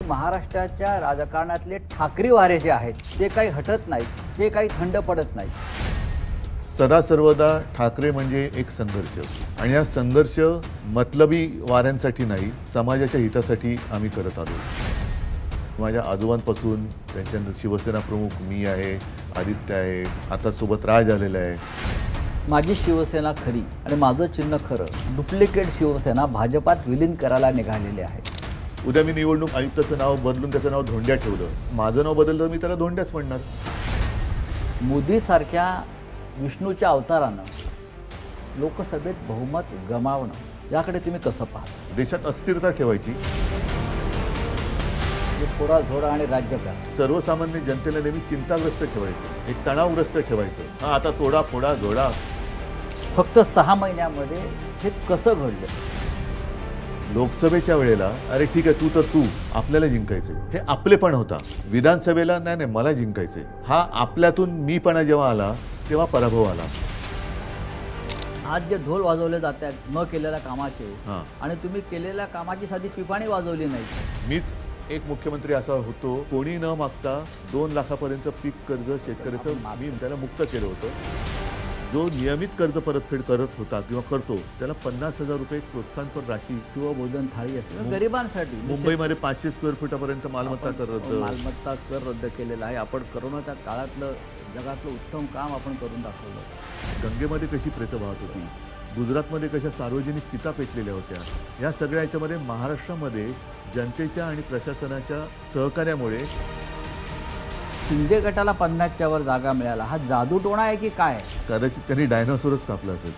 महाराष्ट्राच्या राजकारणातले ठाकरी वारे जे आहेत ते काही हटत नाहीत, ते काही थंड पडत नाहीत। सदा सर्वदा ठाकरे म्हणजे एक संघर्ष, आणि हा संघर्ष मतलबी वाऱ्यांसाठी नाही, समाजाच्या हितासाठी आम्ही करत आलो। माझ्या आजोबांपासून त्यांच्यानंतर शिवसेना प्रमुख मी आहे, आदित्य आहे, आता सोबत राज आलेला आहे। माझी शिवसेना खरी आणि माझं चिन्ह खरं डुप्लिकेट शिवसेना भाजपात विलीन करायला निघालेले आहे। उद्या मी निवडणूक आयुक्ताचं नाव बदलून त्याचं नाव धोंड्या ठेवलं, माझं नाव बदललं मी त्याला धोंड्याच म्हणणार। मोदीसारख्या विष्णूच्या अवतारानं लोकसभेत बहुमत गमावणं याकडे तुम्ही कसं पाहता? देशात अस्थिरता ठेवायची, थोडा झोडा आणि राज्यकार सर्वसामान्य जनतेला नेहमी चिंताग्रस्त ठेवायचं, एक तणावग्रस्त ठेवायचं। हा आता तोडा फोडा जोडा। फक्त 6 महिन्यामध्ये हे कसं घडलं? लोकसभेच्या वेळेला अरे ठीक आहे तू आपल्याला जिंकायचंय, हे आपलेपण होता। विधानसभेला नाही मला जिंकायचंय, हा आपल्यातून मीपणा जेव्हा आला तेव्हा पराभव आला। आज जे ढोल वाजवले जात आहेत न केलेल्या कामाचे, हां, आणि तुम्ही केलेल्या कामाची साधी पिपाणी वाजवली नाही। मीच एक मुख्यमंत्री असा होतो, कोणी न मागता 2 लाखापर्यंत पीक कर्ज शेतकऱ्याचं मी त्याला मुक्त केलं होतं। जो नियमित कर्ज परतफेड करत होता किंवा करतो त्याला 50,000 रुपये प्रोत्साहनपर राशी, किंवा भोजन थाळी असते गरिबांसाठी। मुंबईमध्ये 500 स्क्वेअर फुटापर्यंत मालमत्ता कर रद्द, मालमत्ता कर रद्द केलेला आहे। आपण करोनाच्या काळातलं जगातलं उत्तम काम आपण करून दाखवलं। गंगेमध्ये कशी प्रेतं वाहत होती, गुजरातमध्ये कशा सार्वजनिक चिता पेटलेल्या होत्या, या सगळ्या याच्यामध्ये महाराष्ट्रामध्ये जनतेच्या आणि प्रशासनाच्या सहकार्यामुळे शिंदे गटाला 50च्या वर जागा मिळाला, हा जादूटोणा आहे की काय? कदाचित त्यांनी डायनोसॉरच कापला असेल।